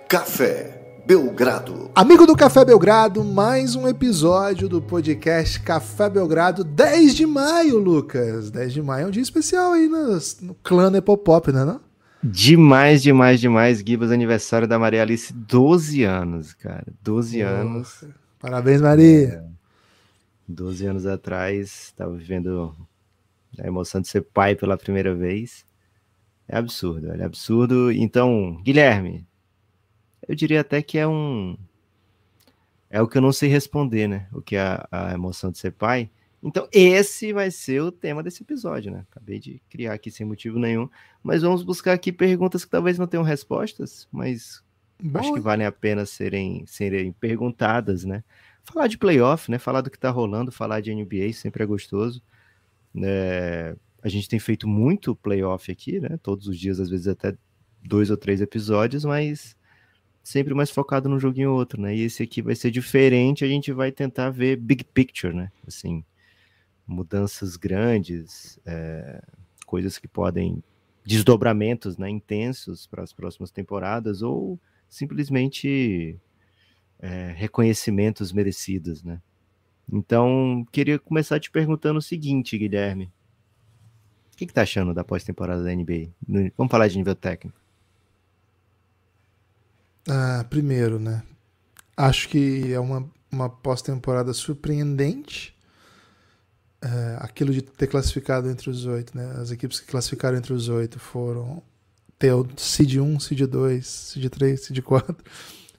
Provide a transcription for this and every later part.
Café Belgrado. Amigo do Café Belgrado, mais um episódio do podcast Café Belgrado, 10 de maio, Lucas. 10 de maio é um dia especial aí no clã Nepopop, né, não? Demais, Guibas, aniversário da Maria Alice, 12 anos, cara, 12 anos. Parabéns, Maria. 12 anos atrás, estava vivendo a emoção de ser pai pela primeira vez. É absurdo, é absurdo. Então, Guilherme, eu diria até que é o que eu não sei responder, né? O que é a emoção de ser pai. Então, esse vai ser o tema desse episódio, né? Acabei de criar aqui sem motivo nenhum, mas vamos buscar aqui perguntas que talvez não tenham respostas, mas acho que valem a pena serem perguntadas, né? Falar de playoff, né? Falar do que tá rolando, falar de NBA sempre é gostoso. A gente tem feito muito playoff aqui, né? Todos os dias, às vezes até 2 ou 3 episódios, mas sempre mais focado num joguinho ou outro, né? E esse aqui vai ser diferente, a gente vai tentar ver big picture, né? Assim, mudanças grandes, coisas que podem, desdobramentos, né, intensos para as próximas temporadas, ou simplesmente reconhecimentos merecidos, né? Então, queria começar te perguntando o seguinte, Guilherme. O que tá achando da pós-temporada da NBA? Vamos falar de nível técnico. Primeiro, né? Acho que é uma pós-temporada surpreendente. Aquilo de ter classificado entre os 8, né? As equipes que classificaram entre os 8 foram ter o Seed 1, Seed 2, Seed 3, Seed 4,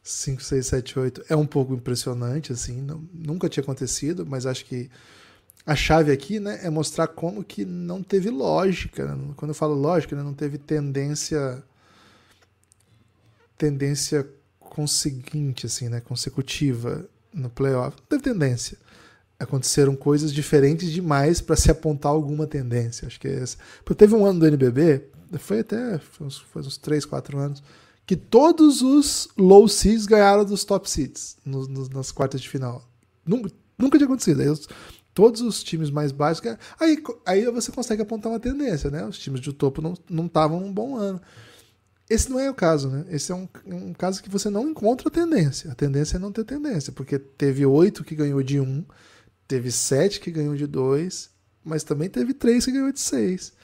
5, 6, 7, 8. É um pouco impressionante, assim. Nunca tinha acontecido, mas acho que a chave aqui, né, é mostrar como que não teve lógica. Né? Quando eu falo lógica, né, não teve tendência conseguinte, assim, né, consecutiva no playoff. Não teve tendência. Aconteceram coisas diferentes demais para se apontar alguma tendência. Acho que é essa. Porque teve um ano do NBB, foi uns 3, 4 anos, que todos os low seeds ganharam dos top seeds nas quartas de final. Nunca tinha acontecido. Todos os times mais baixos. Aí você consegue apontar uma tendência, né? Os times de topo não estavam num bom ano. Esse não é o caso, né? Esse é um caso que você não encontra tendência. A tendência é não ter tendência, porque teve 8 que ganhou de 1, teve 7 que ganhou de 2, mas também teve 3 que ganhou de 6.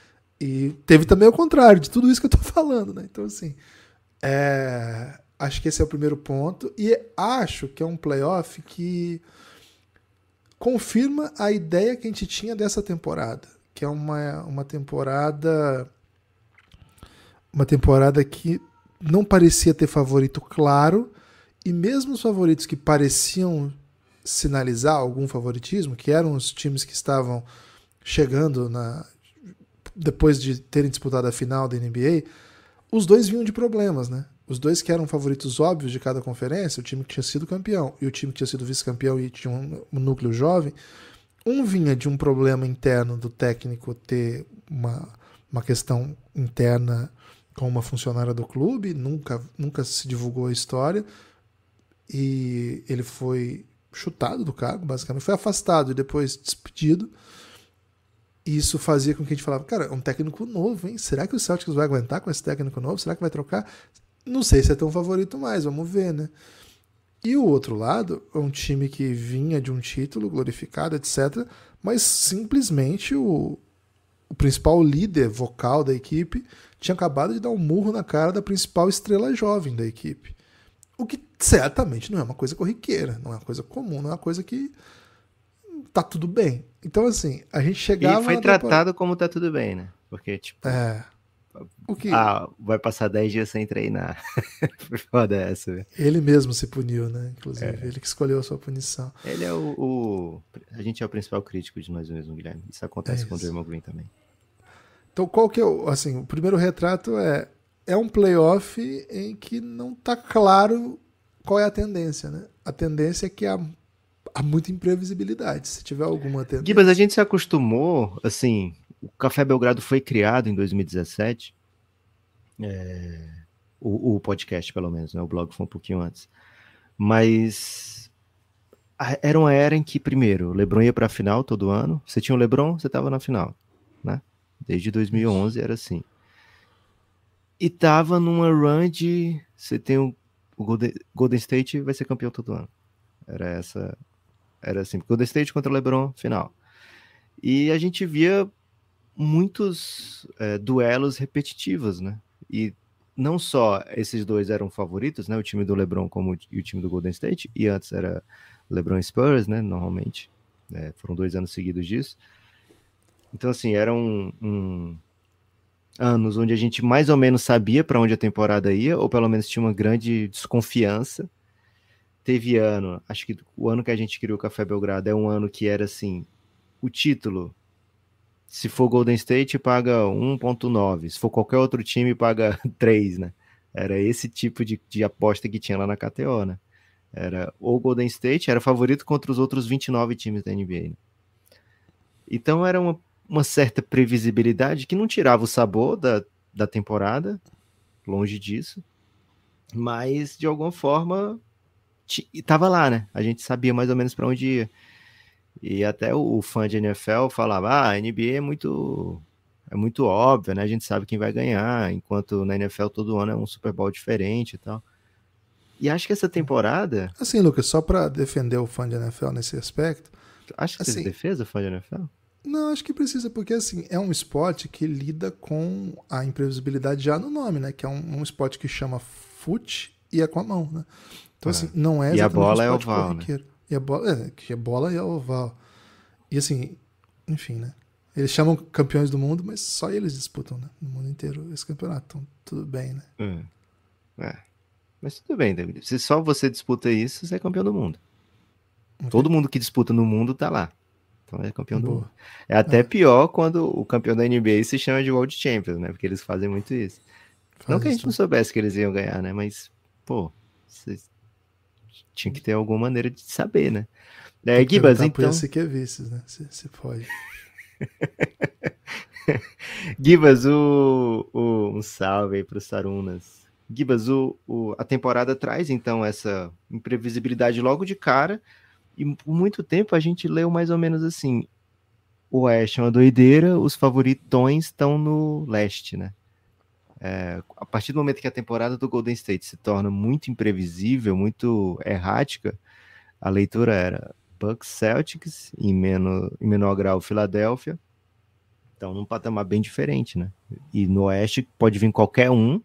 E teve também o contrário de tudo isso que eu tô falando, né? Então, assim, acho que esse é o primeiro ponto. E acho que é um playoff que confirma a ideia que a gente tinha dessa temporada, que é uma temporada que não parecia ter favorito claro, e mesmo os favoritos que pareciam sinalizar algum favoritismo, que eram os times que estavam chegando depois de terem disputado a final da NBA, os dois vinham de problemas, né? Os dois que eram favoritos óbvios de cada conferência, o time que tinha sido campeão e o time que tinha sido vice-campeão e tinha um núcleo jovem, um vinha de um problema interno do técnico ter uma questão interna com uma funcionária do clube, nunca se divulgou a história, e ele foi chutado do cargo, basicamente, foi afastado e depois despedido. E isso fazia com que a gente falava, cara, é um técnico novo, hein? Será que o Celtics vai aguentar com esse técnico novo? Será que vai trocar? Não sei se é tão favorito mais, vamos ver, né? E o outro lado é um time que vinha de um título glorificado, etc., mas simplesmente o principal líder vocal da equipe tinha acabado de dar um murro na cara da principal estrela jovem da equipe. O que certamente não é uma coisa corriqueira, não é uma coisa comum, não é uma coisa que tá tudo bem. Então, assim, a gente chegava... E foi tratado como tá tudo bem, né? Porque, tipo... vai passar 10 dias sem treinar. Foi foda essa, velho. Ele mesmo se puniu, né? Inclusive, ele que escolheu a sua punição. Ele é a gente é o principal crítico de nós mesmos, Guilherme. Isso acontece com o Draymond Green também. Então, qual que é o primeiro retrato é um playoff em que não tá claro qual é a tendência, né? A tendência é que há muita imprevisibilidade, se tiver alguma tendência. Gibas, a gente se acostumou, assim, o Café Belgrado foi criado em 2017, o podcast, pelo menos, né? O blog foi um pouquinho antes. Mas era uma era em que, primeiro, o LeBron ia pra final todo ano. Você tinha o LeBron, você tava na final, né? Desde 2011 era assim. E tava numa run de... Você tem o Golden State vai ser campeão todo ano. Era assim, Golden State contra o LeBron, final. E a gente via muitos duelos repetitivos, né? E não só esses dois eram favoritos, né? O time do LeBron e o time do Golden State, e antes era LeBron e Spurs, né? Normalmente. Foram 2 anos seguidos disso. Então, assim, eram anos onde a gente mais ou menos sabia para onde a temporada ia, ou pelo menos tinha uma grande desconfiança. Teve ano, acho que o ano que a gente criou o Café Belgrado é um ano que era assim, o título, se for Golden State, paga 1,9, se for qualquer outro time, paga 3, né? Era esse tipo de aposta que tinha lá na KTO, né? Era o Golden State, era favorito contra os outros 29 times da NBA, né? Então era uma certa previsibilidade que não tirava o sabor da temporada, longe disso, mas de alguma forma estava lá, né? A gente sabia mais ou menos para onde ia. E até o fã de NFL falava, a NBA é muito óbvio, né? A gente sabe quem vai ganhar, enquanto na NFL todo ano é um Super Bowl diferente e tal. E acho que essa temporada... Assim, Lucas, só para defender o fã de NFL nesse aspecto... Acho que assim, você defesa o fã de NFL? Não, acho que precisa, porque assim, é um esporte que lida com a imprevisibilidade já no nome, né? Que é um esporte que chama fute e é com a mão, né? Então, assim, não é E a exatamente bola um é esporte oval, corriqueiro. Né? E a bola, que a bola é oval. E assim, enfim, né? Eles chamam campeões do mundo, mas só eles disputam, né? No mundo inteiro esse campeonato. Então, tudo bem, né? Mas tudo bem, David. Se só você disputa isso, você é campeão do mundo. Okay. Todo mundo que disputa no mundo tá lá. Então é campeão do mundo. É até É. pior quando o campeão da NBA se chama de World Champions, né? Porque eles fazem muito isso. Não que a gente não soubesse que eles iam ganhar, né? Mas, pô, vocês tinha que ter alguma maneira de saber, né? Gibas, então... Pro Vices, né? Se pode. Gibas, um salve aí pros Sarunas. Gibas, a temporada traz, então, essa imprevisibilidade logo de cara, e por muito tempo a gente leu mais ou menos assim, o Oeste é uma doideira, os favoritões estão no leste, né? A partir do momento que a temporada do Golden State se torna muito imprevisível, muito errática, a leitura era Bucks, Celtics, em menor grau Filadélfia, então num patamar bem diferente, né? E no Oeste pode vir qualquer um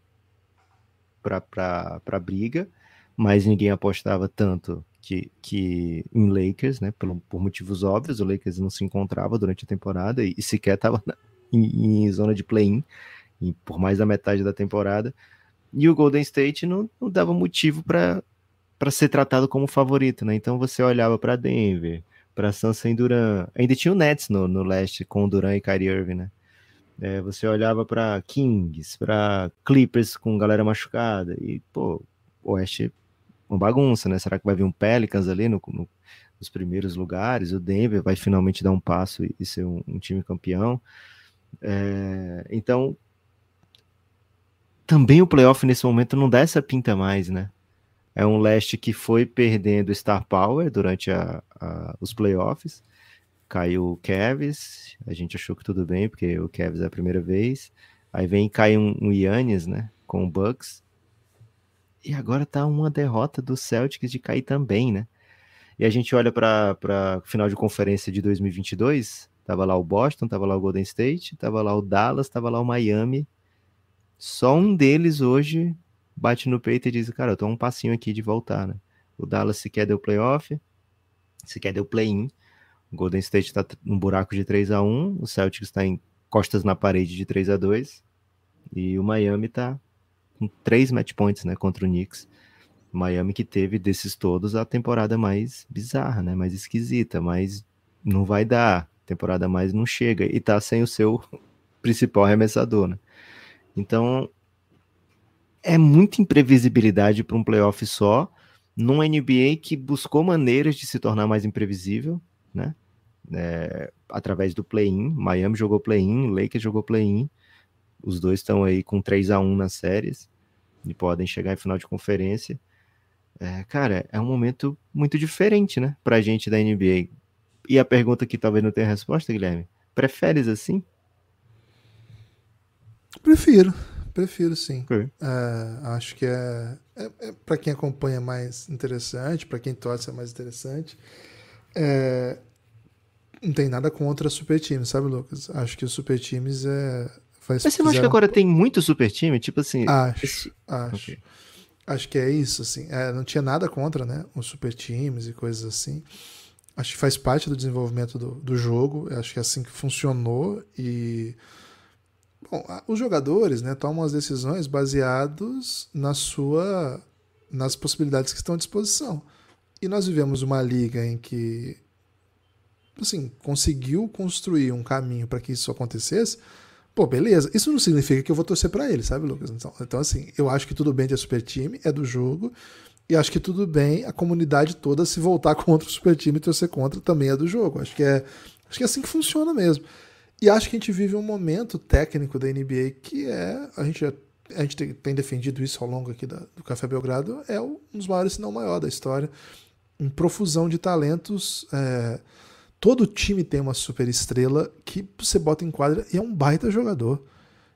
para briga, mas ninguém apostava tanto que em Lakers, né? Por motivos óbvios, o Lakers não se encontrava durante a temporada e sequer estava em zona de play-in, por mais da metade da temporada. E o Golden State não dava motivo para ser tratado como favorito, né? Então você olhava para Denver, para Suns sem Durant, ainda tinha o Nets no leste com o Durant e Kyrie Irving, né? Você olhava para Kings, para Clippers com galera machucada e, pô, o Oeste uma bagunça, né? Será que vai vir um Pelicans ali nos primeiros lugares? O Denver vai finalmente dar um passo e ser um time campeão? Então, também o playoff nesse momento não dá essa pinta mais, né? É um leste que foi perdendo Star Power durante os playoffs. Caiu o Cavs, a gente achou que tudo bem, porque o Cavs é a primeira vez. Aí cai um Giannis, né, com o Bucks. E agora tá uma derrota do Celtics de cair também, né? E a gente olha para final de conferência de 2022, tava lá o Boston, tava lá o Golden State, tava lá o Dallas, tava lá o Miami. Só um deles hoje bate no peito e diz, cara, eu tô um passinho aqui de voltar, né? O Dallas sequer deu playoff, sequer deu play-in. O Golden State está num buraco de 3-1, o Celtics está em costas na parede de 3-2, e o Miami está com 3 match points, né, contra o Knicks. O Miami que teve desses todos a temporada mais bizarra, né, mais esquisita, mas não vai dar, temporada mais não chega, e tá sem o seu principal arremessador, né. Então, é muita imprevisibilidade para um playoff só, num NBA que buscou maneiras de se tornar mais imprevisível, né? Através do play-in. Miami jogou play-in, Lakers jogou play-in. Os dois estão aí com 3-1 nas séries e podem chegar em final de conferência. Cara, é um momento muito diferente, né? Pra gente da NBA. E a pergunta que talvez não tenha resposta, Guilherme: preferes assim? Prefiro. prefiro sim. Ok. Acho que para quem acompanha mais interessante, para quem torce é mais interessante. Não tem nada contra super times, sabe, Lucas? Acho que os super times Mas você não acha que fizeram. agora tem muito super time? Tipo assim. Acho. Ok. Acho que é isso, assim. Não tinha nada contra, né? Os super times e coisas assim. Acho que faz parte do desenvolvimento do jogo. Acho que é assim que funcionou. E bom, os jogadores, né, tomam as decisões baseados nas possibilidades que estão à disposição. E nós vivemos uma liga em que, assim, conseguiu construir um caminho para que isso acontecesse. Pô, beleza. Isso não significa que eu vou torcer para ele, sabe, Lucas? Então, assim, eu acho que tudo bem ter super time, é do jogo. E acho que tudo bem a comunidade toda se voltar contra o super time e torcer contra também é do jogo. Acho que é assim que funciona mesmo. E acho que a gente vive um momento técnico da NBA que a gente tem defendido isso ao longo aqui do Café Belgrado, um dos maiores, se não o maior da história, em profusão de talentos. Todo time tem uma super estrela que você bota em quadra e é um baita jogador.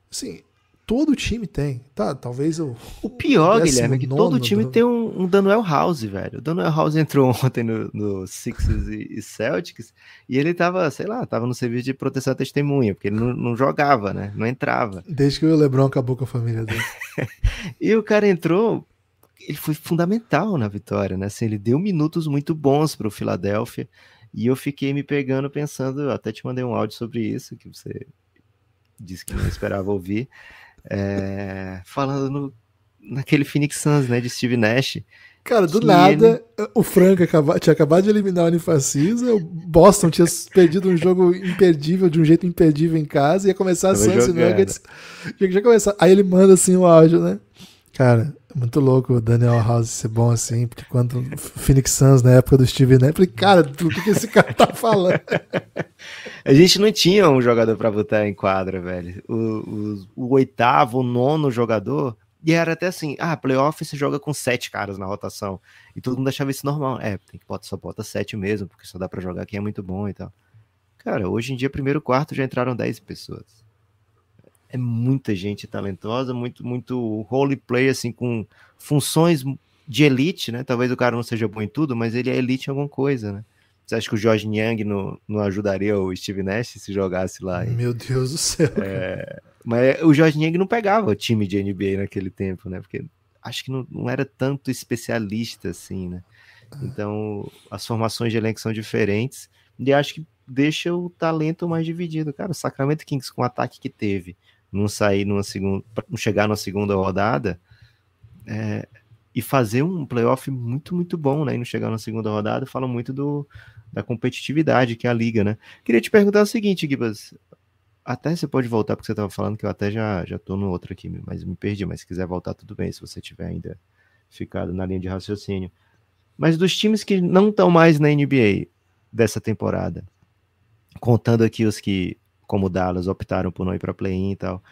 Assim, todo time tem. Tá, talvez o pior, Guilherme, é que 19º todo time tem um Danuel House, velho. O Danuel House entrou ontem no Sixers e Celtics e ele tava, sei lá, tava no serviço de proteção à testemunha, porque ele não jogava, né? Não entrava. Desde que o LeBron acabou com a família dele. E o cara entrou, ele foi fundamental na vitória, né? Assim, ele deu minutos muito bons pro Philadelphia e eu fiquei me pegando pensando, eu até te mandei um áudio sobre isso, que você disse que não esperava ouvir, falando naquele Phoenix Suns, né, de Steve Nash. Cara, do nada, o Franca tinha acabado de eliminar o Unifacisa, o Boston tinha perdido um jogo imperdível, de um jeito imperdível em casa, ia começar a Suns e Nuggets. Já começar. Aí ele manda assim o áudio, né? Cara, muito louco o Daniel House ser bom assim, porque quando o Phoenix Suns, na época do Steve Nash, eu falei, cara, do que esse cara tá falando? A gente não tinha um jogador pra botar em quadra, velho. O oitavo, o nono jogador, e era até assim, playoff você joga com 7 caras na rotação, e todo mundo achava isso normal. Só bota 7 mesmo, porque só dá pra jogar quem é muito bom e tal. Cara, hoje em dia, primeiro quarto já entraram 10 pessoas. É muita gente talentosa, muito role play, assim, com funções de elite, né? Talvez o cara não seja bom em tudo, mas ele é elite em alguma coisa, né? Você acha que o George Niang não ajudaria o Steve Nash se jogasse lá? Meu Deus do céu. Mas o George Niang não pegava o time de NBA naquele tempo, né? Porque acho que não era tanto especialista assim, né? Então, as formações de elenco são diferentes e acho que deixa o talento mais dividido. Cara, o Sacramento Kings, com o ataque que teve, não chegar na segunda rodada e fazer um playoff muito, muito bom, né? E não chegar na segunda rodada, fala muito da competitividade que é a liga, né? Queria te perguntar o seguinte, Gibas, até você pode voltar, porque você estava falando que eu até já tô no outro aqui, mas me perdi, mas se quiser voltar, tudo bem, se você tiver ainda ficado na linha de raciocínio. Mas dos times que não estão mais na NBA dessa temporada, contando aqui os que, como o Dallas, optaram por não ir para play-in e tal,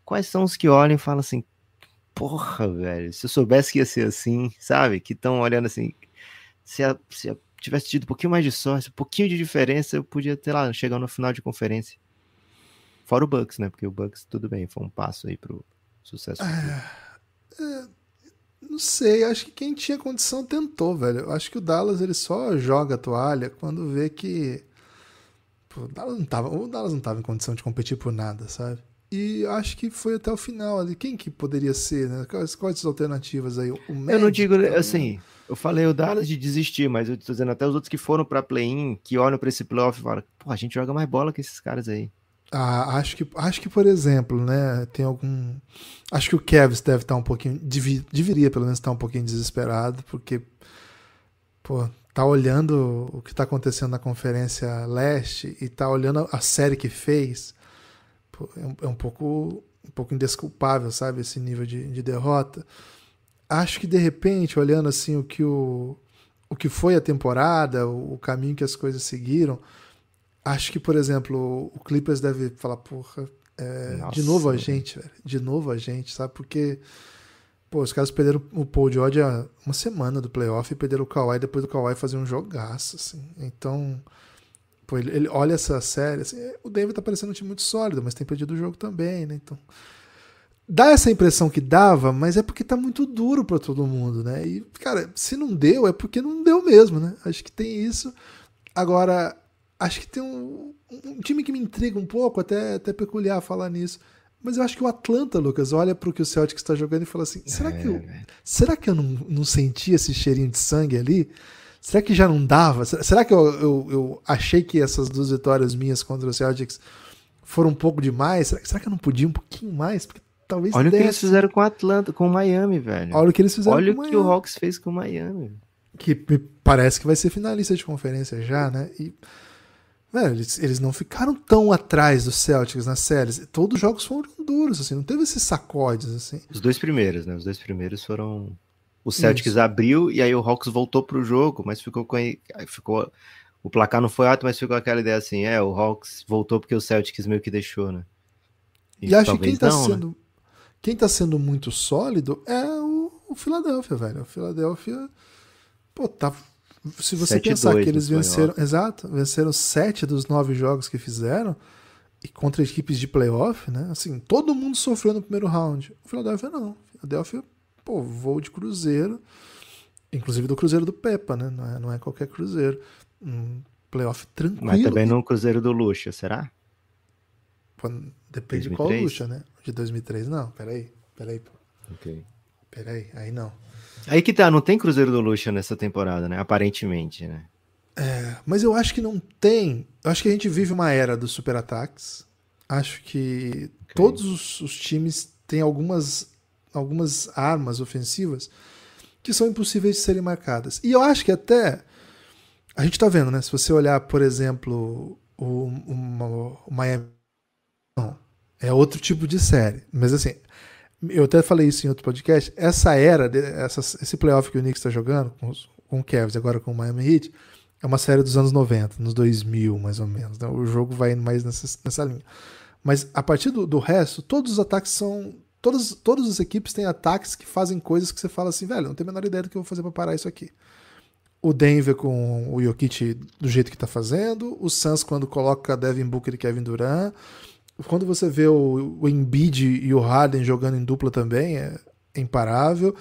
quais são os que olham e falam assim, porra, velho, se eu soubesse que ia ser assim, sabe? Que estão olhando assim, se eu tivesse tido um pouquinho mais de sorte, um pouquinho de diferença, eu podia, sei lá, chegar no final de conferência. Fora o Bucks, né? Porque o Bucks, tudo bem, foi um passo aí pro sucesso futuro. Não sei, acho que quem tinha condição tentou, velho. Eu acho que o Dallas ele só joga a toalha quando vê que o Dallas não tava em condição de competir por nada, sabe? E acho que foi até o final ali. Quem que poderia ser, né? Quais as alternativas aí? O Magic, eu não digo, assim, eu falei o Dallas de desistir, mas eu tô dizendo até os outros que foram pra play-in, que olham pra esse playoff e falam, pô, a gente joga mais bola que esses caras aí. Acho que, por exemplo, né, tem algum... Acho que o Cavs deve estar um pouquinho... Deveria, pelo menos, estar um pouquinho desesperado, porque, pô, tá olhando o que tá acontecendo na Conferência Leste e tá olhando a série que fez, pô, é um pouco indesculpável, sabe, esse nível de derrota. Acho que, de repente, olhando assim o que foi a temporada, o caminho que as coisas seguiram, acho que, por exemplo, o Clippers deve falar, porra, de novo a gente, velho. De novo a gente, sabe? Porque, pô, os caras perderam o Paul George há uma semana do playoff e perderam o Kawhi depois do Kawhi fazer um jogaço, assim. Então, pô, ele olha essa série, assim, o Denver tá parecendo um time muito sólido, mas tem perdido o jogo também, né? Então, dá essa impressão que dava, mas é porque tá muito duro pra todo mundo, né? E, cara, se não deu, é porque não deu mesmo, né? Acho que tem isso. Agora, acho que tem um time que me intriga um pouco, até peculiar falar nisso. Mas eu acho que o Atlanta, Lucas, olha pro que o Celtics está jogando e fala assim, será que eu não senti esse cheirinho de sangue ali? Será que já não dava? Será que eu achei que essas 2 vitórias minhas contra o Celtics foram um pouco demais? Será que eu não podia um pouquinho mais? Porque talvez olha o que eles fizeram com o Atlanta, com o Miami, velho. Olha o que eles fizeram com o Miami. Olha o que o Hawks fez com o Miami. Que me parece que vai ser finalista de conferência já, né? E, velho, eles não ficaram tão atrás dos Celtics nas séries. Todos os jogos foram duros, assim, não teve esses sacodes, assim. Os 2 primeiros, né? Os 2 primeiros foram... O Celtics abriu e aí o Hawks voltou pro jogo, mas ficou... O placar não foi alto, mas ficou aquela ideia assim, o Hawks voltou porque o Celtics meio que deixou, né? E acho que quem tá sendo muito sólido é o Philadelphia, velho. O Philadelphia, pô, tá... Se você pensar que eles venceram... Exato, venceram 7 dos 9 jogos que fizeram e contra equipes de playoff, né? Assim, todo mundo sofreu no primeiro round. O Philadelphia não. O Philadelphia, pô, voo de cruzeiro, inclusive do cruzeiro do Pepa, né? Não é qualquer cruzeiro. Playoff tranquilo. Mas também no cruzeiro do Lucha, será? Pô, depende 2003? De qual Lucha, né? De 2003, não. Peraí, pô. Ok. Peraí, aí não. Aí que tá, não tem Cruzeiro do Lucha nessa temporada, né? Aparentemente, né? Mas eu acho que não tem. Eu acho que a gente vive uma era dos super-ataques. Acho que todos os times têm algumas armas ofensivas que são impossíveis de serem marcadas. E eu acho que até... A gente tá vendo, né? Se você olhar, por exemplo, o Miami... Não, é outro tipo de série. Mas assim... Eu até falei isso em outro podcast. Essa era, esse playoff que o Knicks está jogando, com o Cavs e agora com o Miami Heat, é uma série dos anos 90, nos 2000 mais ou menos. Né? O jogo vai indo mais nessa linha. Mas a partir do resto, todos os ataques são... Todas as equipes têm ataques que fazem coisas que você fala assim, velho, não tenho a menor ideia do que eu vou fazer para parar isso aqui. O Denver com o Jokic do jeito que está fazendo, o Suns quando coloca Devin Booker e Kevin Durant... Quando você vê o Embiid e o Harden jogando em dupla também, é imparável.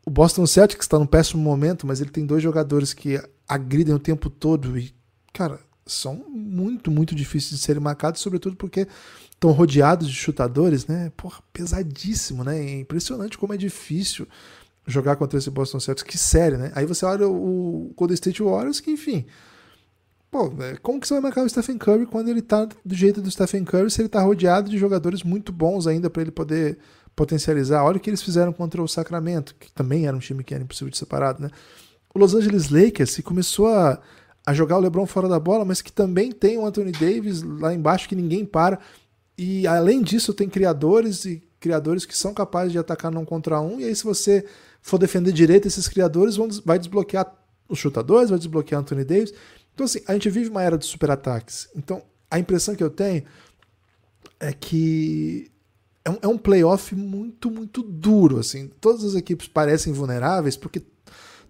O Boston Celtics está num péssimo momento, mas ele tem 2 jogadores que agridem o tempo todo e, cara, são muito, muito difíceis de serem marcados, sobretudo porque estão rodeados de chutadores, né? Porra, pesadíssimo, né? É impressionante como é difícil jogar contra esse Boston Celtics. Que série, né? Aí você olha o Golden State Warriors, que, enfim... Pô, como que você vai marcar o Stephen Curry quando ele tá do jeito do Stephen Curry, se ele tá rodeado de jogadores muito bons ainda para ele poder potencializar? Olha o que eles fizeram contra o Sacramento, que também era um time que era impossível de separado, né? O Los Angeles Lakers, que começou a jogar o LeBron fora da bola, mas que também tem o Anthony Davis lá embaixo que ninguém para. E além disso tem criadores que são capazes de atacar num contra um, e aí se você for defender direito, esses criadores vai desbloquear os chutadores, vai desbloquear o Anthony Davis. Então, assim, a gente vive uma era de super-ataques. Então, a impressão que eu tenho é que é um playoff muito, muito duro, assim. Todas as equipes parecem vulneráveis porque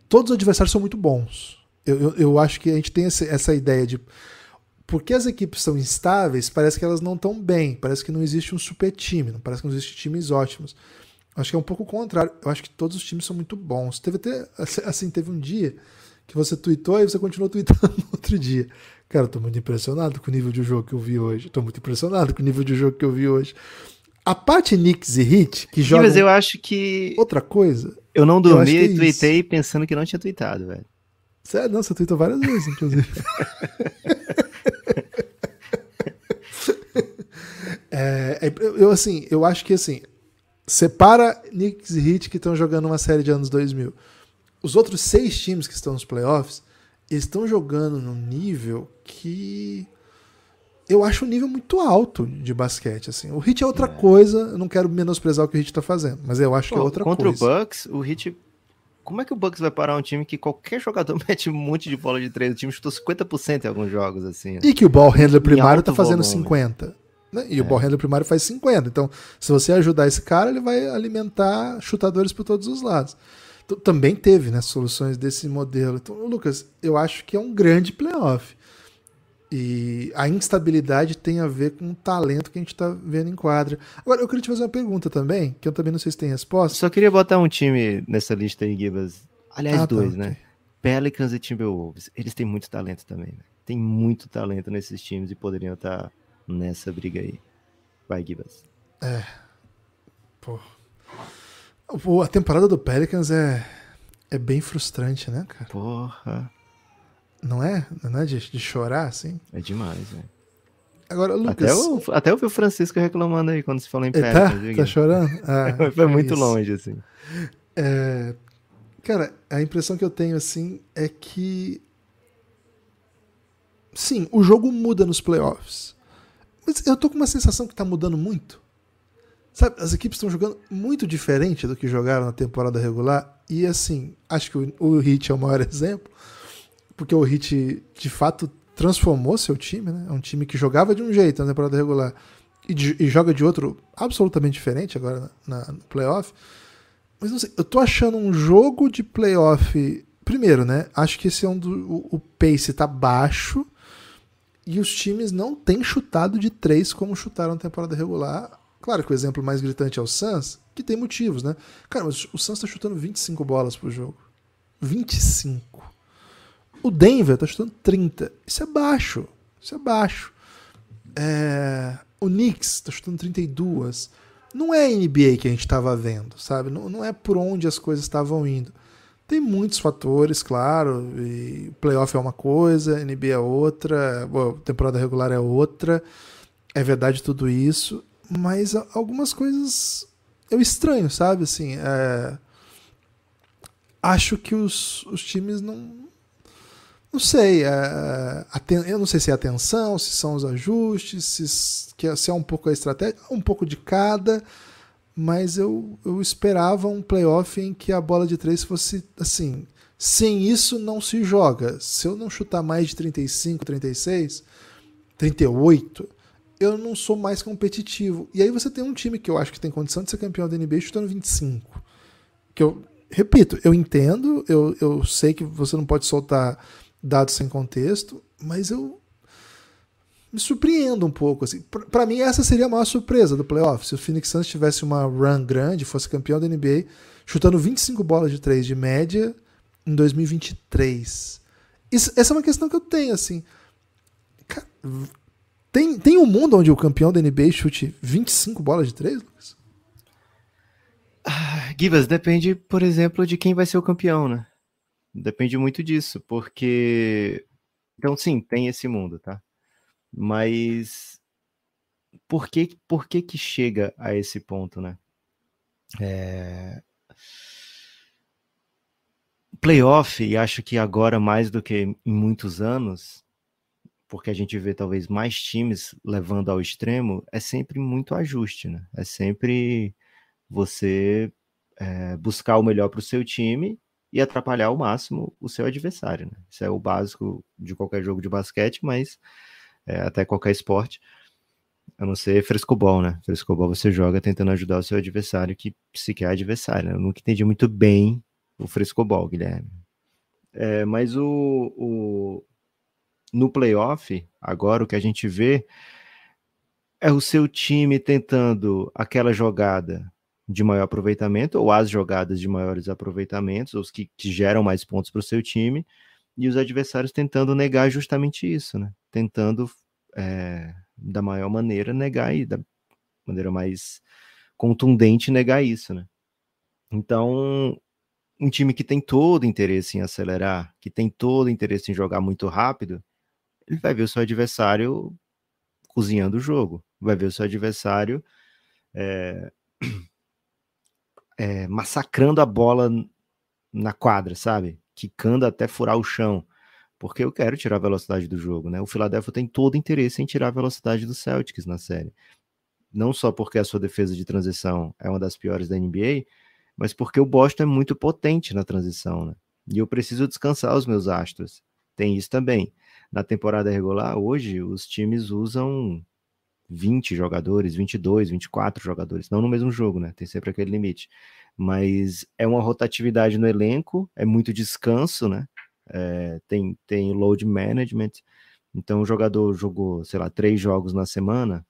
todos os adversários são muito bons. Eu acho que a gente tem essa ideia de... Porque as equipes são instáveis, parece que elas não estão bem. Parece que não existe um super time. Parece que não existe times ótimos. Eu acho que é um pouco o contrário. Eu acho que todos os times são muito bons. Teve um dia... que você tweetou e você continuou tweetando no outro dia. Cara, eu tô muito impressionado com o nível de jogo que eu vi hoje. A parte Knicks e Heat, que joga... Mas eu acho que... Outra coisa... Eu não dormi e tweetei pensando que não tinha tweetado, velho. Sério? Não, você tweetou várias vezes, inclusive. Eu acho que, assim, separa Knicks e Heat que estão jogando uma série de anos 2000. Os outros 6 times que estão nos playoffs, eles estão jogando num nível que eu acho um nível muito alto de basquete. Assim. O Heat é outra coisa, eu não quero menosprezar o que o Heat está fazendo, mas eu acho que é outra coisa. Contra o Bucks, o Heat... Como é que o Bucks vai parar um time que qualquer jogador mete um monte de bola de 3? O time chutou 50% em alguns jogos, assim. E que o ball handler primário está fazendo 50%. Né? E o ball handler primário faz 50%. Então, se você ajudar esse cara, ele vai alimentar chutadores por todos os lados. Também teve, né, soluções desse modelo. Então, Lucas, eu acho que é um grande playoff. E a instabilidade tem a ver com o talento que a gente tá vendo em quadra. Agora, eu queria te fazer uma pergunta também, que eu também não sei se tem resposta. Só queria botar um time nessa lista aí, Gibas. Aliás, Tá, dois, ok. né? Pelicans e Timberwolves. Eles têm muito talento também, né? Tem muito talento nesses times e poderiam estar nessa briga aí. Vai, Gibas. Pô. Pô, a temporada do Pelicans é bem frustrante, né, cara? Porra, Não é? Não é de chorar, assim? é demais, velho. Agora, Até, Lucas, até eu vi o Francisco reclamando aí quando se falou em ele Pelicans, viu, tá Gibas? chorando? Ah, Foi que muito isso. longe, assim. Cara, a impressão que eu tenho, assim, é que... Sim, o jogo muda nos playoffs. Mas eu tô com uma sensação que tá mudando muito. Sabe, as equipes estão jogando muito diferente do que jogaram na temporada regular. E, assim, acho que o Heat é o maior exemplo. Porque o Heat, de fato, transformou seu time, né? É um time que jogava de um jeito na temporada regular e joga de outro absolutamente diferente agora no playoff. Mas não sei, eu tô achando um jogo de playoff. Primeiro, né? Acho que esse é o pace tá baixo e os times não têm chutado de 3 como chutaram na temporada regular. Claro que o exemplo mais gritante é o Suns, que tem motivos, né? Cara, mas o Suns tá chutando 25 bolas por jogo. 25. O Denver tá chutando 30. Isso é baixo. Isso é baixo. O Knicks tá chutando 32. Não é a NBA que a gente tava vendo, sabe? Não é por onde as coisas estavam indo. Tem muitos fatores, claro. E playoff é uma coisa, NBA é outra, temporada regular é outra. É verdade tudo isso. Mas algumas coisas eu estranho, sabe? Assim, acho que os times não. Não sei, eu não sei se é a atenção, se são os ajustes, se é um pouco a estratégia, um pouco de cada, mas eu esperava um playoff em que a bola de 3 fosse assim, sem isso não se joga. Se eu não chutar mais de 35, 36, 38, eu não sou mais competitivo. E aí você tem um time que eu acho que tem condição de ser campeão da NBA chutando 25. Que eu, repito, eu entendo, eu sei que você não pode soltar dados sem contexto, mas eu me surpreendo um pouco. Assim. Para mim, essa seria a maior surpresa do playoff. Se o Phoenix Suns tivesse uma run grande, fosse campeão da NBA, chutando 25 bolas de 3 de média em 2023. Essa é uma questão que eu tenho, assim. Cara, tem um mundo onde o campeão da NBA chute 25 bolas de 3, Lucas? Gibas, depende, por exemplo, de quem vai ser o campeão, né? Depende muito disso, porque... Então, sim, tem esse mundo, tá? Mas por que chega a esse ponto, né? Playoff, e acho que agora mais do que em muitos anos, porque a gente vê talvez mais times levando ao extremo, é sempre muito ajuste, né? É sempre você buscar o melhor para o seu time e atrapalhar ao máximo o seu adversário, né? Isso é o básico de qualquer jogo de basquete, mas até qualquer esporte, a não ser frescobol, né? Frescobol você joga tentando ajudar o seu adversário, que sequer é adversário, né? Eu nunca entendi muito bem o frescobol, Guilherme. Mas no playoff, agora o que a gente vê é o seu time tentando aquela jogada de maior aproveitamento, ou as jogadas de maiores aproveitamentos, os que geram mais pontos para o seu time, e os adversários tentando negar justamente isso, né? Tentando, da maior maneira, negar e da maneira mais contundente negar isso, né? Então, um time que tem todo interesse em acelerar, que tem todo interesse em jogar muito rápido, ele vai ver o seu adversário cozinhando o jogo, vai ver o seu adversário massacrando a bola na quadra, sabe? Quicando até furar o chão, porque eu quero tirar a velocidade do jogo, né? O Philadelphia tem todo interesse em tirar a velocidade do Celtics na série. Não só porque a sua defesa de transição é uma das piores da NBA, mas porque o Boston é muito potente na transição, né? E eu preciso descansar os meus astros. Tem isso também. Na temporada regular, hoje, os times usam 20 jogadores, 22, 24 jogadores, não no mesmo jogo, né? Tem sempre aquele limite. Mas é uma rotatividade no elenco, é muito descanso, né? Tem load management, Então o jogador jogou, sei lá, 3 jogos na semana,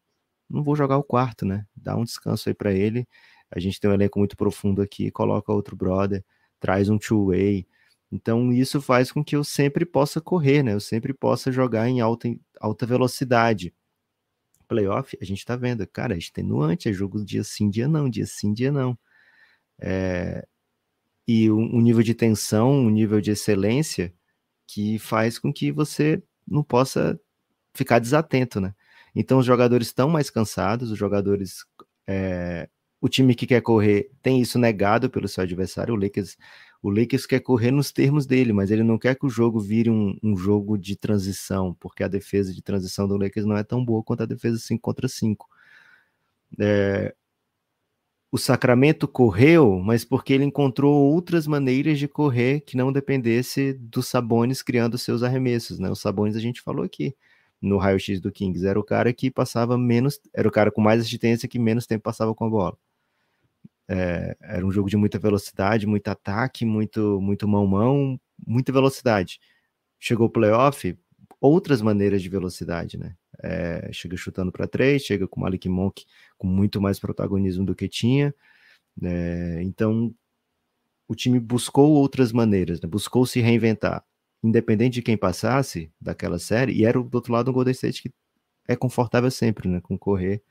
não vou jogar o quarto, né? Dá um descanso aí para ele. A gente tem um elenco muito profundo aqui, coloca outro brother, traz um two-way. Então isso faz com que eu sempre possa correr, né? Eu sempre possa jogar em alta velocidade. Playoff, a gente tá vendo, cara, é extenuante, é jogo dia sim, dia não, dia sim, dia não. E um nível de tensão, um nível de excelência que faz com que você não possa ficar desatento, né? Então os jogadores estão mais cansados, os jogadores, o time que quer correr tem isso negado pelo seu adversário. O Lakers quer correr nos termos dele, mas ele não quer que o jogo vire um jogo de transição, porque a defesa de transição do Lakers não é tão boa quanto a defesa 5 contra 5. O Sacramento correu, mas porque ele encontrou outras maneiras de correr que não dependesse dos Sabonis criando seus arremessos, né? O Sabonis a gente falou aqui no raio-x do Kings, era o cara que passava menos, era o cara com mais assistência que menos tempo passava com a bola. Era um jogo de muita velocidade, muito ataque, muito mão-mão, muita velocidade. Chegou o playoff, outras maneiras de velocidade, né? Chega chutando para 3, chega com o Malik Monk com muito mais protagonismo do que tinha. Então, o time buscou outras maneiras, né? Buscou se reinventar. Independente de quem passasse daquela série, e era do outro lado o Golden State que é confortável sempre, né? Com correr.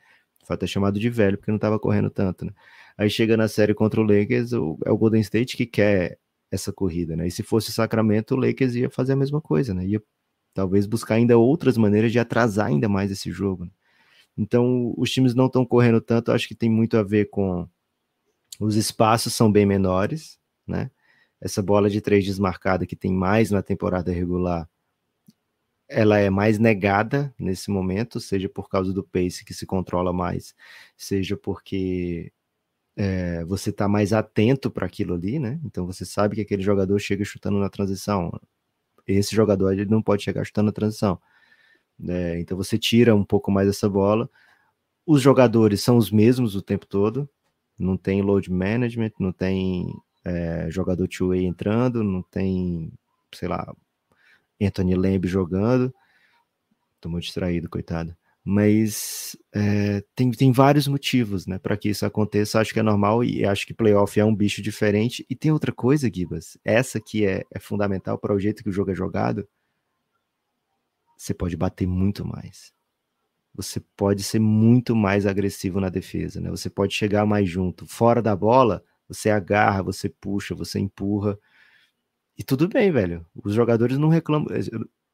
Foi até chamado de velho, porque não estava correndo tanto, né? Aí chega na série contra o Lakers, é o Golden State que quer essa corrida, né? E se fosse o Sacramento, o Lakers ia fazer a mesma coisa, né? Ia talvez buscar ainda outras maneiras de atrasar ainda mais esse jogo, né? Então, os times não estão correndo tanto, acho que tem muito a ver com os espaços são bem menores, né? Essa bola de 3 desmarcada que tem mais na temporada regular, ela é mais negada nesse momento, seja por causa do pace que se controla mais, seja porque você está mais atento para aquilo ali, né? Então você sabe que aquele jogador chega chutando na transição. Esse jogador ele não pode chegar chutando na transição. Então você tira um pouco mais essa bola. Os jogadores são os mesmos o tempo todo. Não tem load management, não tem jogador two-way entrando, não tem, sei lá, Anthony Lamb jogando. Tô muito distraído, coitado. Mas tem vários motivos, né, para que isso aconteça. Acho que é normal e acho que playoff é um bicho diferente. E tem outra coisa, Gibas, essa que é fundamental para o jeito que o jogo é jogado. Você pode bater muito mais. Você pode ser muito mais agressivo na defesa, né? Você pode chegar mais junto. Fora da bola, você agarra, você puxa, você empurra. E tudo bem, velho. Os jogadores não reclamam.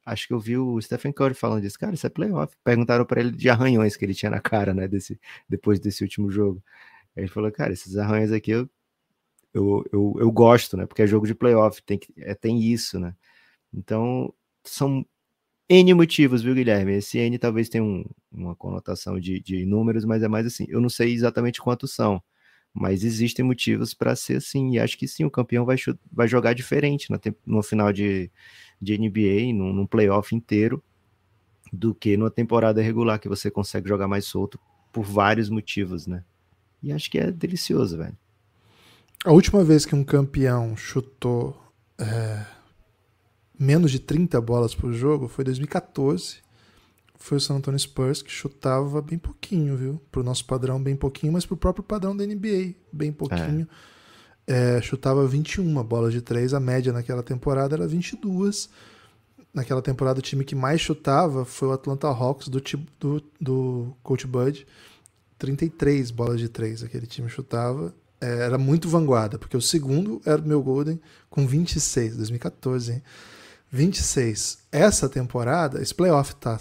Acho que eu vi o Stephen Curry falando disso. Cara, isso é playoff. Perguntaram para ele de arranhões que ele tinha na cara, né? Depois desse último jogo. Aí ele falou, cara, esses arranhões aqui eu gosto, né? Porque é jogo de playoff, tem isso, né? Então, são N motivos, viu, Guilherme? Esse N talvez tenha uma conotação de números, mas é mais assim. Eu não sei exatamente quantos são, mas existem motivos para ser assim. E acho que sim, o campeão vai jogar diferente no final de NBA, num playoff inteiro, do que numa temporada regular, que você consegue jogar mais solto por vários motivos, né? E acho que é delicioso, velho. A última vez que um campeão chutou menos de 30 bolas por jogo foi 2014. Foi o San Antonio Spurs, que chutava bem pouquinho, viu? Pro nosso padrão, bem pouquinho, mas pro próprio padrão da NBA, bem pouquinho. Chutava 21 bolas de 3, a média naquela temporada era 22. Naquela temporada, o time que mais chutava foi o Atlanta Hawks do Coach Bud. 33 bolas de 3 aquele time chutava. Era muito vanguarda, porque o segundo era o meu Golden com 26, 2014, hein? 26. Essa temporada, esse playoff tá,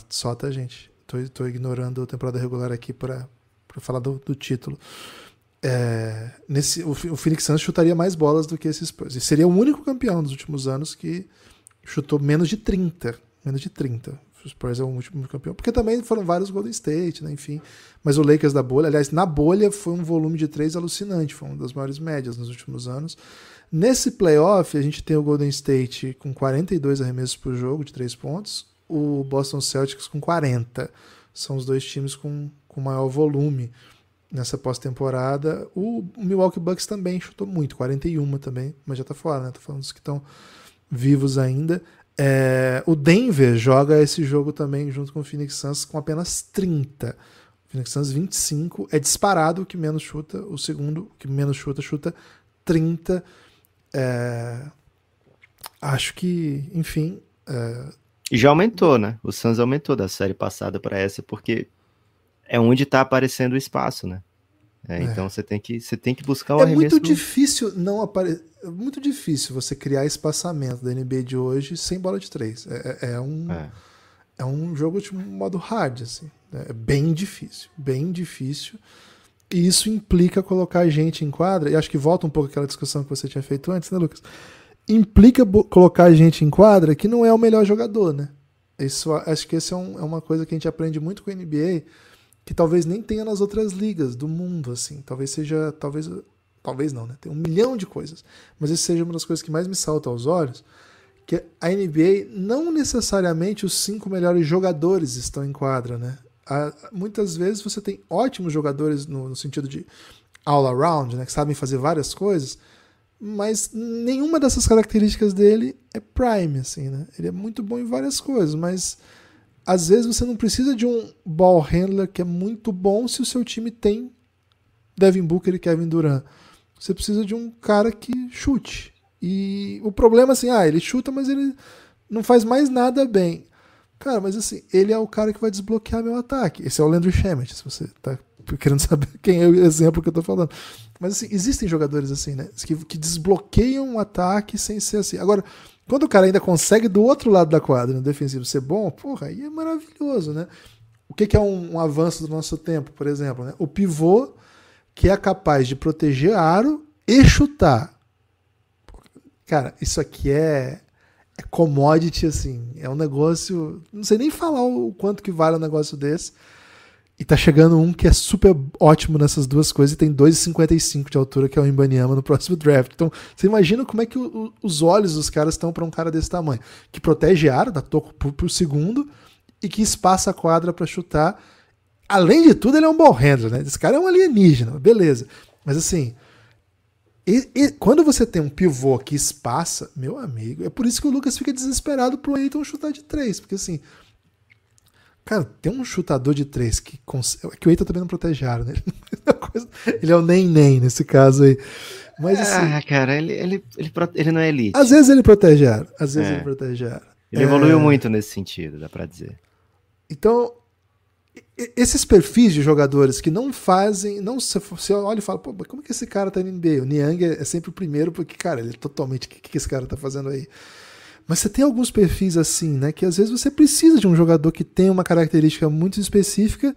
gente? Tô ignorando a temporada regular aqui para falar do título. O Phoenix Suns chutaria mais bolas do que esses Spurs. E seria o único campeão dos últimos anos que chutou menos de 30. Menos de 30. O Spurs é o último campeão. Porque também foram vários Golden State, né? Enfim. Mas o Lakers da bolha, aliás, na bolha foi um volume de 3 alucinante. Foi uma das maiores médias nos últimos anos. Nesse playoff, a gente tem o Golden State com 42 arremessos por jogo de 3 pontos, o Boston Celtics com 40. São os dois times com maior volume nessa pós-temporada. O Milwaukee Bucks também chutou muito, 41 também, mas já tá fora, né? Tô falando dos que estão vivos ainda. O Denver joga esse jogo também junto com o Phoenix Suns com apenas 30. O Phoenix Suns 25 é disparado o que menos chuta, o segundo que menos chuta 30. Acho que, enfim... E já aumentou, né? O Suns aumentou da série passada para essa, porque é onde tá aparecendo o espaço, né? Então você tem que buscar o arremesso. Muito difícil não aparecer. É muito difícil você criar espaçamento da NBA de hoje sem bola de 3. É um jogo de modo hard, assim. É bem difícil, bem difícil. E isso implica colocar gente em quadra, e acho que volta um pouco aquela discussão que você tinha feito antes, né, Lucas? Implica colocar gente em quadra que não é o melhor jogador, né? Acho que essa é uma coisa que a gente aprende muito com a NBA, que talvez nem tenha nas outras ligas do mundo, assim. Talvez não, né? Tem 1 milhão de coisas. Mas isso seja uma das coisas que mais me salta aos olhos, que a NBA, não necessariamente os 5 melhores jogadores estão em quadra, né? Muitas vezes você tem ótimos jogadores no sentido de all around, né? Que sabem fazer várias coisas, mas nenhuma dessas características dele é prime, assim, né? Ele é muito bom em várias coisas, mas às vezes você não precisa de um ball handler que é muito bom se o seu time tem Devin Booker e Kevin Durant. Você precisa de um cara que chute. E o problema, assim, ele chuta, mas ele não faz mais nada bem. Cara, mas assim, ele é o cara que vai desbloquear meu ataque. Esse é o Landry Shamet, se você tá querendo saber quem é o exemplo que eu tô falando. Mas assim, existem jogadores assim, né? Que desbloqueiam o ataque sem ser assim. Agora, quando o cara ainda consegue do outro lado da quadra, no defensivo, ser bom, porra, aí é maravilhoso, né? O que é um avanço do nosso tempo, por exemplo, né? O pivô que é capaz de proteger aro e chutar. Cara, isso aqui é commodity, assim. É um negócio... Não sei nem falar o quanto que vale um negócio desse. E tá chegando um que é super ótimo nessas duas coisas e tem 2,55 de altura, que é o Wembanyama no próximo draft. Então, você imagina como é que os olhos dos caras estão para um cara desse tamanho. Que protege aro, dá toco por segundo, e que espaça a quadra para chutar. Além de tudo, ele é um ball handler, né? Esse cara é um alienígena, beleza. Mas assim, quando você tem um pivô que espaça, meu amigo, é por isso que o Lucas fica desesperado pro Ayton chutar de 3, porque assim, cara, tem um chutador de 3 que o Ayton também não protege aro, né? Ele é o nem nesse caso aí. Mas assim, cara, ele não é elite. Às vezes ele protege aro, às vezes ele protege aro. Ele evoluiu muito nesse sentido, dá pra dizer. Então, esses perfis de jogadores que não fazem, você olha e fala, pô, como que esse cara tá na NBA? O Niang é sempre o primeiro, porque, cara, ele é totalmente, o que esse cara tá fazendo aí? Mas você tem alguns perfis assim, né, que às vezes você precisa de um jogador que tem uma característica muito específica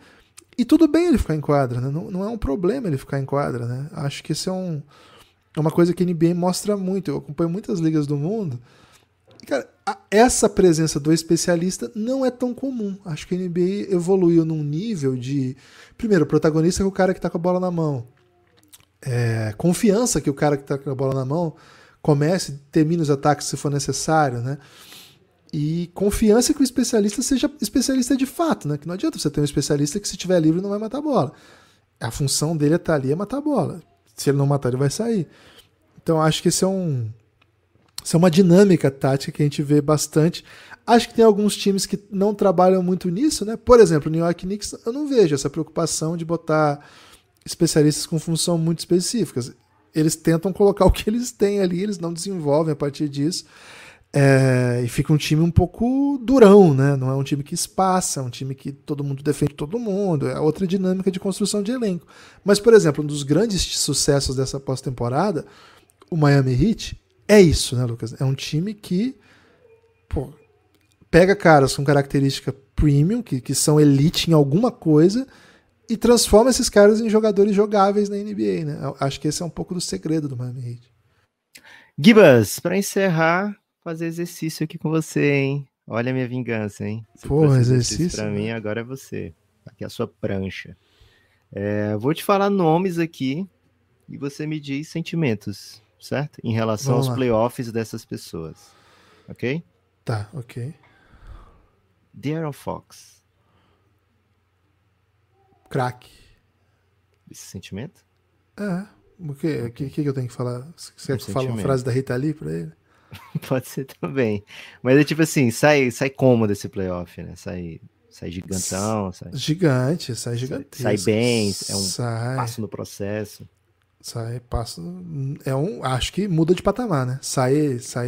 e tudo bem ele ficar em quadra, né? Não é um problema ele ficar em quadra, né? Acho que isso é uma coisa que a NBA mostra muito. Eu acompanho muitas ligas do mundo. Cara, essa presença do especialista não é tão comum. Acho que a NBA evoluiu num nível de... Primeiro, protagonista é o cara que tá com a bola na mão. Confiança que o cara que tá com a bola na mão comece e termine os ataques se for necessário, né? E confiança que o especialista seja especialista de fato, né? Que não adianta você ter um especialista que se tiver livre não vai matar a bola. A função dele é estar ali, é matar a bola. Se ele não matar, ele vai sair. Então acho que isso é uma dinâmica tática que a gente vê bastante. Acho que tem alguns times que não trabalham muito nisso, né? Por exemplo, o New York Knicks, eu não vejo essa preocupação de botar especialistas com função muito específicas. Eles tentam colocar o que eles têm ali, eles não desenvolvem a partir disso. E fica um time um pouco durão, né? Não é um time que espaça, é um time que todo mundo defende todo mundo. É outra dinâmica de construção de elenco. Mas, por exemplo, um dos grandes sucessos dessa pós-temporada, o Miami Heat, é isso, né, Lucas? É um time que pega caras com característica premium, que são elite em alguma coisa, e transforma esses caras em jogadores jogáveis na NBA, né? Eu acho que esse é um pouco do segredo do Miami Heat. Gibas, para encerrar, fazer exercício aqui com você, hein? Olha a minha vingança, hein? Exercício para mim, agora é você. Aqui é a sua prancha. Vou te falar nomes aqui e você me diz sentimentos, certo? Em relação aos playoffs dessas pessoas. Ok? Tá, ok. De'Aaron Fox. Craque. Esse sentimento? O que eu tenho que falar? Você quer que eu fale uma frase da Rita Lee pra ele? Pode ser também. Mas é tipo assim, sai como desse playoff, né? Sai gigantão, Gigante, sai sai gigantesco. bem, é um Sai, passo no processo. sai, passa. Acho que muda de patamar, né? Sai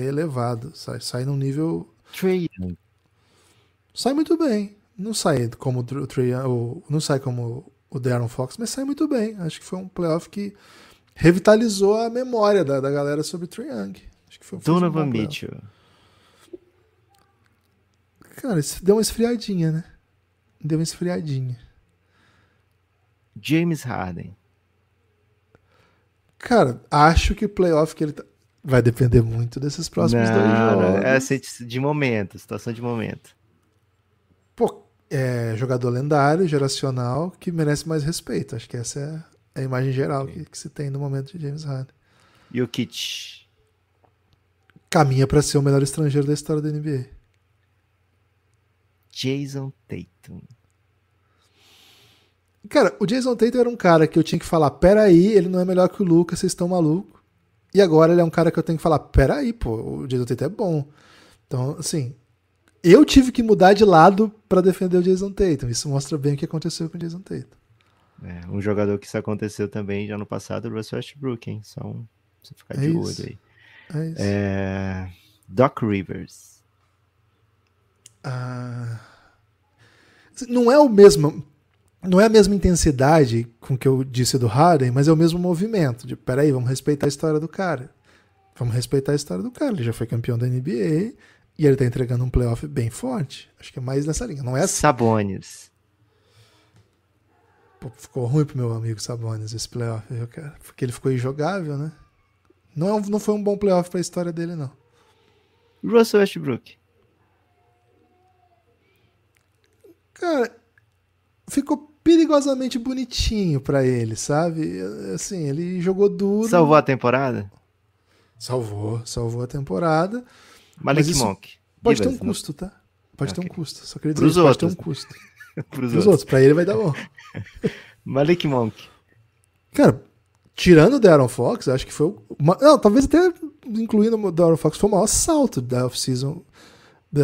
elevado, sai num nível. Trae Young. Sai muito bem. Não sai como o Trae Young, não sai como o De'Aaron Fox, mas sai muito bem. Acho que foi um playoff que revitalizou a memória da galera sobre o Trae Young. Acho que foi um Donovan bom playoff. Mitchell. Cara, isso deu uma esfriadinha, né? Deu uma esfriadinha. James Harden. Cara, acho que o playoff que ele tá... vai depender muito desses próximos dois jogos. É assim, de momento, situação de momento. Pô, é jogador lendário, geracional, que merece mais respeito. Acho que essa é a imagem geral que se tem no momento de James Harden. Jokic. Caminha pra ser o melhor estrangeiro da história da NBA. Jason Tatum. Cara, o Jason Tatum era um cara que eu tinha que falar, peraí, ele não é melhor que o Lucas, vocês estão malucos. E agora ele é um cara que eu tenho que falar, peraí, pô, o Jason Tatum é bom. Então, assim, eu tive que mudar de lado pra defender o Jason Tatum. Isso mostra bem o que aconteceu com o Jason Tatum. Um jogador que isso aconteceu também já no passado, o Russell Westbrook, hein? Só você ficar de olho aí. É isso. Doc Rivers. Não é o mesmo... Não é a mesma intensidade com que eu disse do Harden, mas é o mesmo movimento. De, peraí, vamos respeitar a história do cara. Vamos respeitar a história do cara. Ele já foi campeão da NBA e ele tá entregando um playoff bem forte. Acho que é mais nessa linha. Não é assim. Sabonis. Pô, ficou ruim pro meu amigo Sabonis esse playoff, viu, cara? Porque ele ficou injogável, né? Não foi um bom playoff pra história dele, não. Russell Westbrook. Cara, ficou perigosamente bonitinho pra ele, sabe? Assim, ele jogou duro. Salvou a temporada? Salvou a temporada. Malik Monk. Pode ter um custo, tá? Pode ter um custo. Só queria dizer Pros isso, outros. pode ter um custo. Pros outros. Pra ele vai dar bom. Malik Monk. Cara, tirando o De'Aaron Fox, acho que foi não, talvez até incluindo o De'Aaron Fox, foi o maior salto da off-season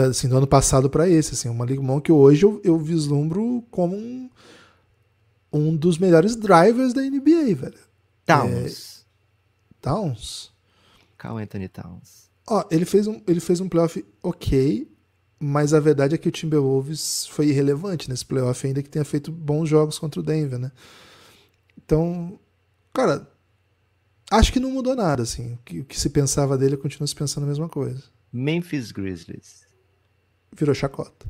assim, do ano passado pra esse. Assim, o Malik Monk hoje eu vislumbro como um dos melhores drivers da NBA, velho. Towns? Karl Anthony Towns. Ó, ele fez um playoff ok, mas a verdade é que o Timberwolves foi irrelevante nesse playoff, ainda que tenha feito bons jogos contra o Denver, né? Então, cara, acho que não mudou nada, assim. O que se pensava dele continua se pensando a mesma coisa. Memphis Grizzlies. Virou chacota.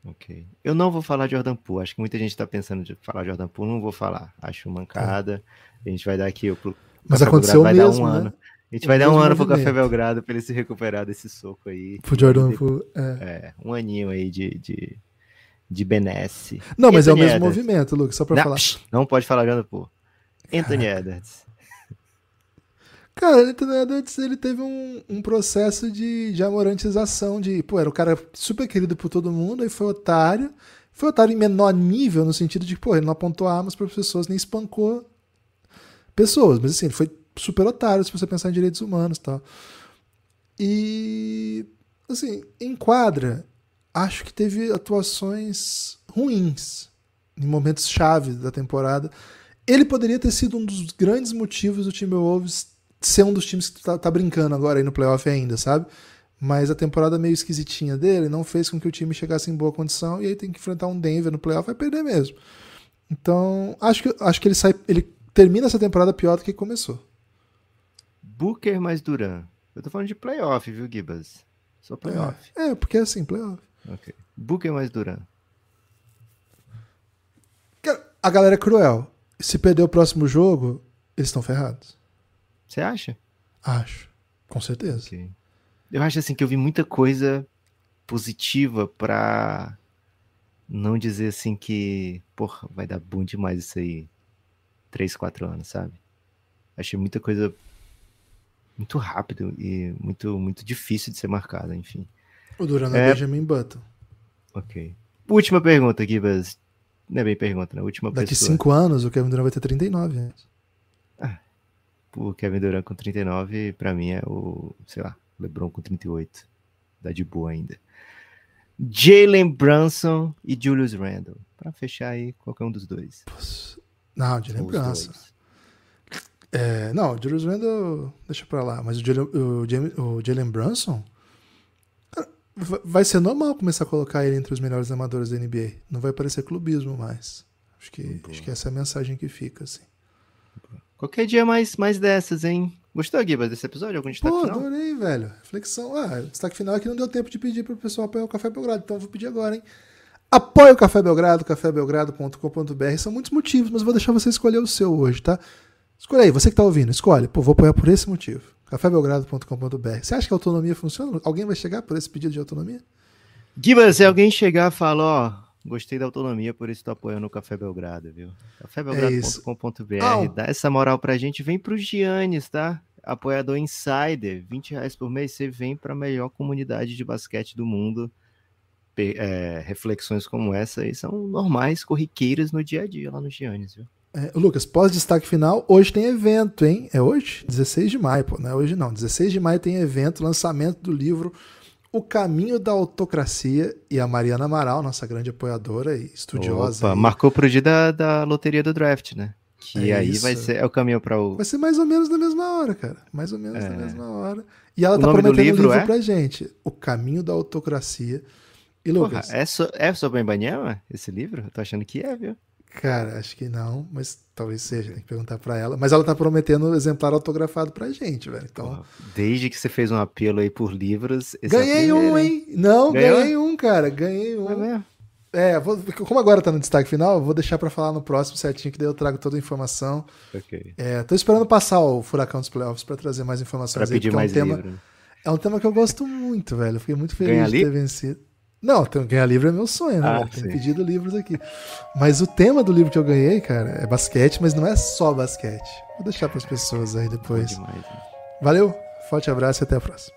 Ok. Eu não vou falar Jordan Poole. Acho que muita gente tá pensando de falar Jordan Poole. Não vou falar. Acho mancada. A gente vai dar aqui pro Mas Café aconteceu Belgrado, vai mesmo, dar um né? ano. A gente vai dar um ano pro Café Belgrado pra ele se recuperar desse soco aí. Pro Jordan Poole, um aninho aí de benesse. Não, mas Anthony é o mesmo Edwards. Movimento, Lucas, só pra falar. Não pode falar Jordan Poole. Anthony Edwards. Cara, o Anthony Edwards, ele teve um processo de amorantização, era o cara super querido por todo mundo, aí foi otário em menor nível, no sentido de, ele não apontou armas para pessoas, nem espancou pessoas, mas assim, ele foi super otário, se você pensar em direitos humanos e tal. E, assim, em quadra, acho que teve atuações ruins, em momentos chave da temporada. Ele poderia ter sido um dos grandes motivos do Timberwolves ser um dos times que tá brincando agora aí no playoff ainda, sabe? Mas a temporada meio esquisitinha dele não fez com que o time chegasse em boa condição e aí tem que enfrentar um Denver no playoff, vai perder mesmo. Então, acho que ele termina essa temporada pior do que começou. Booker mais Durant. Eu tô falando de playoff, viu, Gibas? Só playoff. Porque é assim, playoff. Ok. Booker mais Durant. A galera é cruel. Se perder o próximo jogo, eles estão ferrados. Você acha? Acho. Com certeza. Okay. Eu acho assim que eu vi muita coisa positiva pra não dizer assim que, vai dar bom demais isso aí 3, 4 anos, sabe? Achei muita coisa muito rápido e muito, muito difícil de ser marcada, enfim. O Durant é Benjamin Button. Ok. Última pergunta, Gibas. Não é bem pergunta, né? Última Daqui pessoa. 5 anos, o Kevin Durant vai ter 39 anos. por Kevin Durant com 39, pra mim é o, sei lá, LeBron com 38. Dá de boa ainda. Jalen Brunson e Julius Randle. Pra fechar aí, qualquer um dos dois. Não, Jalen Brunson. Não, o Julius Randle deixa pra lá. Mas o Jalen Brunson, cara, vai ser normal começar a colocar ele entre os melhores armadores da NBA. Não vai parecer clubismo mais. Acho que essa é a mensagem que fica, assim. Qualquer dia mais dessas, hein? Gostou, Guibas, desse episódio? Algum destaque final? Pô, adorei, velho. Reflexão. Destaque final é que não deu tempo de pedir pro pessoal apoiar o Café Belgrado, então eu vou pedir agora, hein? Apoie o Café Belgrado, cafébelgrado.com.br. São muitos motivos, mas eu vou deixar você escolher o seu hoje, tá? Escolhe aí, você que tá ouvindo, escolhe. Pô, vou apoiar por esse motivo. cafébelgrado.com.br. Você acha que a autonomia funciona? Alguém vai chegar por esse pedido de autonomia? Guibas, se alguém chegar e falar, ó, gostei da autonomia, por isso tô apoiando o Café Belgrado, viu? cafébelgrado.com.br. Dá essa moral pra gente. Vem pro Giannis, tá? Apoiador Insider. R$20 por mês, você vem pra melhor comunidade de basquete do mundo. Reflexões como essa aí são normais, corriqueiras no dia a dia lá no Giannis, viu? Lucas, pós-destaque final, hoje tem evento, hein? É hoje? 16 de maio, pô, não é hoje não. 16 de maio tem evento, lançamento do livro O Caminho da Autocracia, e a Mariana Amaral, nossa grande apoiadora e estudiosa. Opa, marcou pro dia da loteria do draft, né? Que aí isso. vai ser o caminho para o... Vai ser mais ou menos na mesma hora, cara. Mais ou menos na mesma hora. E ela tá prometendo um livro pra gente. O Caminho da Autocracia. E Lucas... Porra, é sobre Ibanyama esse livro? Eu tô achando que é, viu? Cara, acho que não, mas talvez seja, tem que perguntar pra ela. Mas ela tá prometendo um exemplar autografado pra gente, velho. Então, porra, desde que você fez um apelo aí por livros... Ganhei um, hein? Não, ganhei um, cara. Ganhei um. É mesmo? Como agora tá no destaque final, eu vou deixar pra falar no próximo certinho, que daí eu trago toda a informação. Ok. Tô esperando passar o furacão dos playoffs pra trazer mais informações. Pra pedir mais livro. Né? É um tema que eu gosto muito, velho. Eu fiquei muito feliz de ter vencido. Não, ganhar livro é meu sonho, né? Tenho pedido livros aqui. Mas o tema do livro que eu ganhei, cara, é basquete, mas não é só basquete. Vou deixar para as pessoas aí depois. Demais, né? Valeu, forte abraço e até a próxima.